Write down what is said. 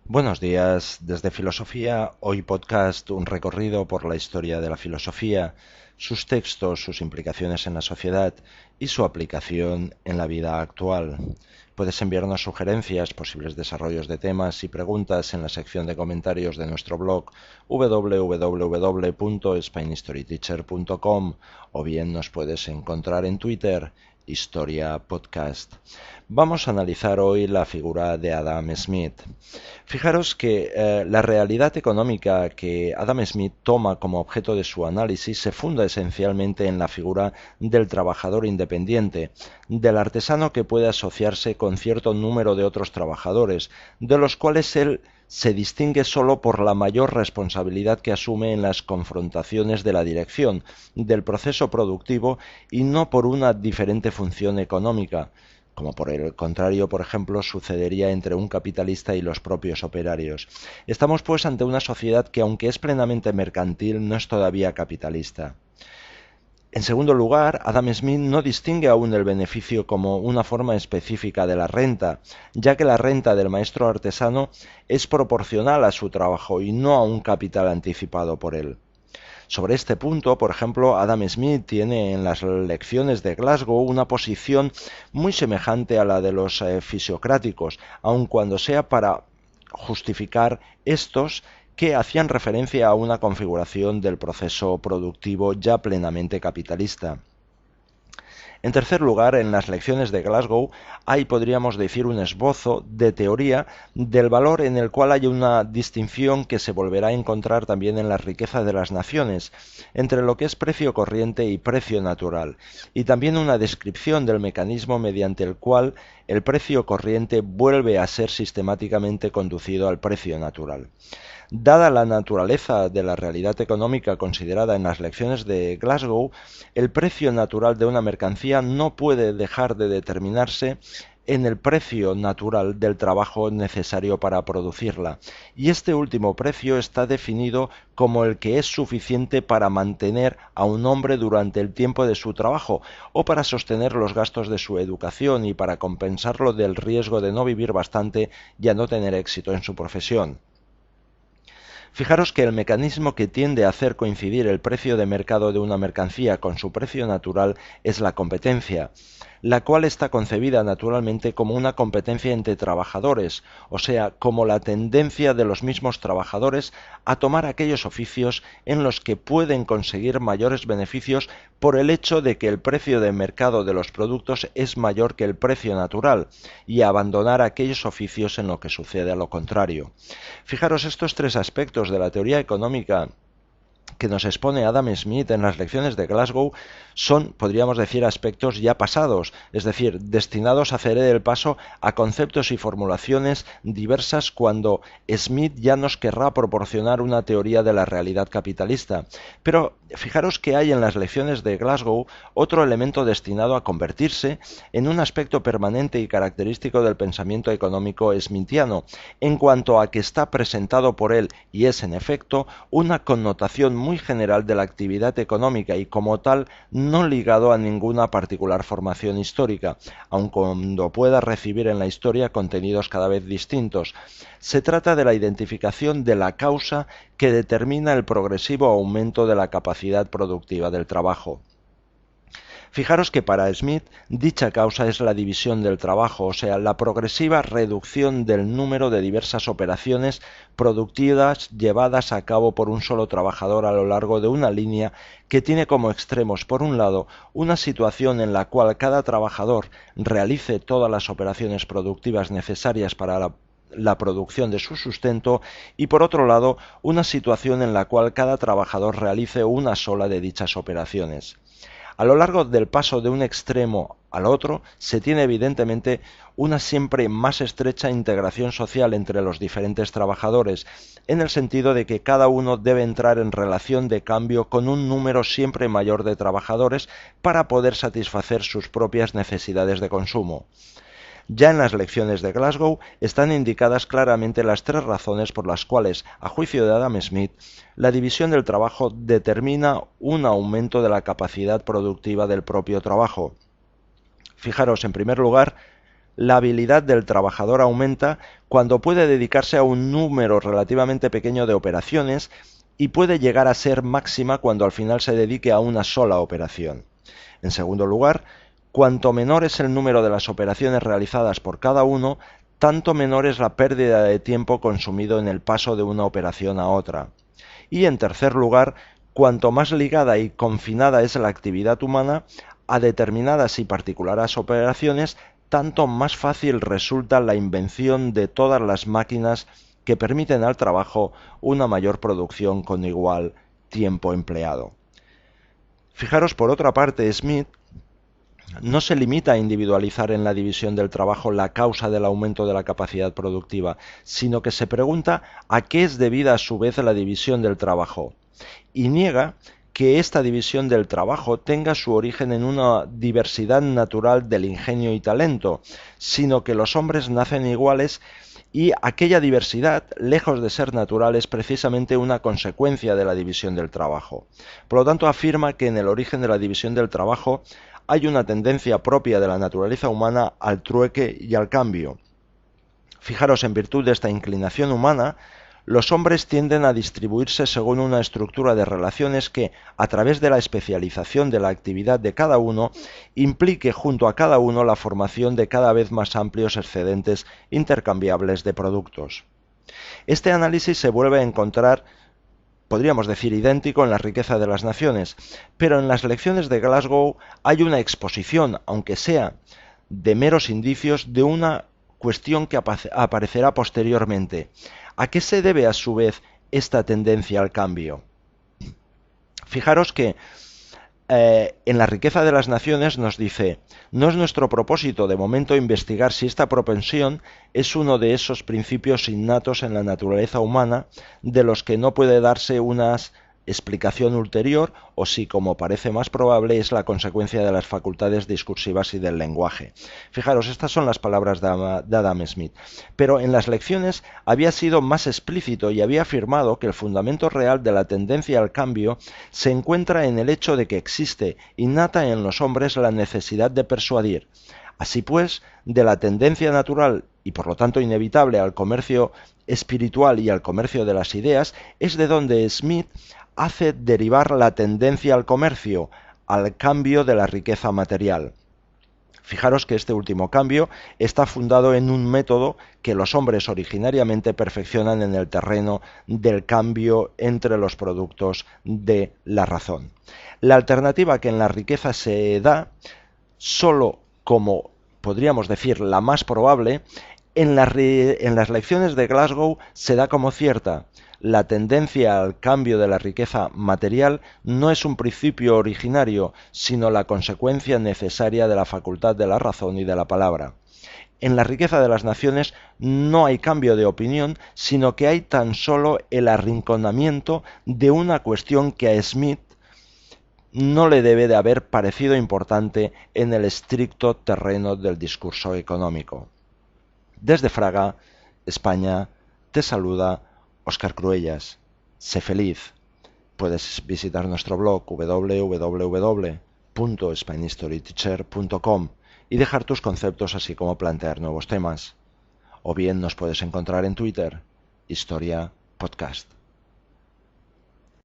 Buenos días, desde Filosofía, hoy podcast, un recorrido por la historia de la filosofía, sus textos, sus implicaciones en la sociedad y su aplicación en la vida actual. Puedes enviarnos sugerencias, posibles desarrollos de temas y preguntas en la sección de comentarios de nuestro blog www.spainhistoryteacher.com o bien nos puedes encontrar en Twitter, Historia Podcast. Vamos a analizar hoy la figura de Adam Smith. Fijaros que la realidad económica que Adam Smith toma como objeto de su análisis se funda esencialmente en la figura del trabajador independiente, del artesano que puede asociarse con cierto número de otros trabajadores, de los cuales él se distingue solo por la mayor responsabilidad que asume en las confrontaciones de la dirección del proceso productivo y no por una diferente función económica, como por el contrario, por ejemplo, sucedería entre un capitalista y los propios operarios. Estamos pues ante una sociedad que, aunque es plenamente mercantil, no es todavía capitalista. En segundo lugar, Adam Smith no distingue aún el beneficio como una forma específica de la renta, ya que la renta del maestro artesano es proporcional a su trabajo y no a un capital anticipado por él. Sobre este punto, por ejemplo, Adam Smith tiene en las lecciones de Glasgow una posición muy semejante a la de los fisiocráticos, aun cuando sea para justificar estos que hacían referencia a una configuración del proceso productivo ya plenamente capitalista. En tercer lugar, en las lecciones de Glasgow hay, podríamos decir, un esbozo de teoría del valor en el cual hay una distinción que se volverá a encontrar también en la riqueza de las naciones, entre lo que es precio corriente y precio natural, y también una descripción del mecanismo mediante el cual el precio corriente vuelve a ser sistemáticamente conducido al precio natural. Dada la naturaleza de la realidad económica considerada en las lecciones de Glasgow, el precio natural de una mercancía no puede dejar de determinarse en el precio natural del trabajo necesario para producirla, y este último precio está definido como el que es suficiente para mantener a un hombre durante el tiempo de su trabajo, o para sostener los gastos de su educación y para compensarlo del riesgo de no vivir bastante y a no tener éxito en su profesión. Fijaros que el mecanismo que tiende a hacer coincidir el precio de mercado de una mercancía con su precio natural es la competencia, la cual está concebida naturalmente como una competencia entre trabajadores, o sea, como la tendencia de los mismos trabajadores a tomar aquellos oficios en los que pueden conseguir mayores beneficios por el hecho de que el precio de mercado de los productos es mayor que el precio natural, y a abandonar aquellos oficios en lo que sucede a lo contrario. Fijaros, estos tres aspectos de la teoría económica que nos expone Adam Smith en las lecciones de Glasgow son, podríamos decir, aspectos ya pasados, es decir, destinados a ceder el paso a conceptos y formulaciones diversas cuando Smith ya nos querrá proporcionar una teoría de la realidad capitalista. Pero fijaros que hay en las lecciones de Glasgow otro elemento destinado a convertirse en un aspecto permanente y característico del pensamiento económico smithiano, en cuanto a que está presentado por él y es, en efecto, una connotación muy general de la actividad económica y como tal no ligado a ninguna particular formación histórica, aun cuando pueda recibir en la historia contenidos cada vez distintos. Se trata de la identificación de la causa que determina el progresivo aumento de la capacidad productiva del trabajo. Fijaros que para Smith dicha causa es la división del trabajo, o sea, la progresiva reducción del número de diversas operaciones productivas llevadas a cabo por un solo trabajador a lo largo de una línea que tiene como extremos, por un lado, una situación en la cual cada trabajador realice todas las operaciones productivas necesarias para la producción de su sustento y por otro lado una situación en la cual cada trabajador realice una sola de dichas operaciones. A lo largo del paso de un extremo al otro, se tiene evidentemente una siempre más estrecha integración social entre los diferentes trabajadores, en el sentido de que cada uno debe entrar en relación de cambio con un número siempre mayor de trabajadores para poder satisfacer sus propias necesidades de consumo. Ya en las lecciones de Glasgow están indicadas claramente las tres razones por las cuales, a juicio de Adam Smith, la división del trabajo determina un aumento de la capacidad productiva del propio trabajo. Fijaros, en primer lugar, la habilidad del trabajador aumenta cuando puede dedicarse a un número relativamente pequeño de operaciones y puede llegar a ser máxima cuando al final se dedique a una sola operación. En segundo lugar, cuanto menor es el número de las operaciones realizadas por cada uno, tanto menor es la pérdida de tiempo consumido en el paso de una operación a otra. Y en tercer lugar, cuanto más ligada y confinada es la actividad humana a determinadas y particulares operaciones, tanto más fácil resulta la invención de todas las máquinas que permiten al trabajo una mayor producción con igual tiempo empleado. Fijaros, por otra parte, Smith no se limita a individualizar en la división del trabajo la causa del aumento de la capacidad productiva, sino que se pregunta a qué es debida a su vez la división del trabajo, y niega que esta división del trabajo tenga su origen en una diversidad natural del ingenio y talento, sino que los hombres nacen iguales y aquella diversidad, lejos de ser natural, es precisamente una consecuencia de la división del trabajo. Por lo tanto, afirma que en el origen de la división del trabajo hay una tendencia propia de la naturaleza humana al trueque y al cambio. Fijaros, en virtud de esta inclinación humana, los hombres tienden a distribuirse según una estructura de relaciones que, a través de la especialización de la actividad de cada uno, implique junto a cada uno la formación de cada vez más amplios excedentes intercambiables de productos. Este análisis se vuelve a encontrar, podríamos decir, idéntico en la riqueza de las naciones, pero en las elecciones de Glasgow hay una exposición, aunque sea de meros indicios, de una cuestión que aparecerá posteriormente. ¿A qué se debe a su vez esta tendencia al cambio? Fijaros que en la riqueza de las naciones nos dice: no es nuestro propósito de momento investigar si esta propensión es uno de esos principios innatos en la naturaleza humana de los que no puede darse una explicación ulterior, o si, como parece más probable, es la consecuencia de las facultades discursivas y del lenguaje. Fijaros, estas son las palabras de Adam Smith. Pero en las lecciones había sido más explícito y había afirmado que el fundamento real de la tendencia al cambio se encuentra en el hecho de que existe innata en los hombres la necesidad de persuadir. Así pues, de la tendencia natural y por lo tanto inevitable al comercio espiritual y al comercio de las ideas, es de donde Smith hace derivar la tendencia al comercio, al cambio de la riqueza material. Fijaros que este último cambio está fundado en un método que los hombres originariamente perfeccionan en el terreno del cambio entre los productos de la razón. La alternativa que en la riqueza se da, solo como podríamos decir la más probable, en las lecciones de Glasgow se da como cierta. La tendencia al cambio de la riqueza material no es un principio originario, sino la consecuencia necesaria de la facultad de la razón y de la palabra. En la riqueza de las naciones no hay cambio de opinión, sino que hay tan solo el arrinconamiento de una cuestión que a Smith no le debe de haber parecido importante en el estricto terreno del discurso económico. Desde Fraga, España, te saluda Óscar Cruellas. Sé feliz. Puedes visitar nuestro blog www.spanishstoryteacher.com y dejar tus conceptos así como plantear nuevos temas. O bien nos puedes encontrar en Twitter, Historia Podcast.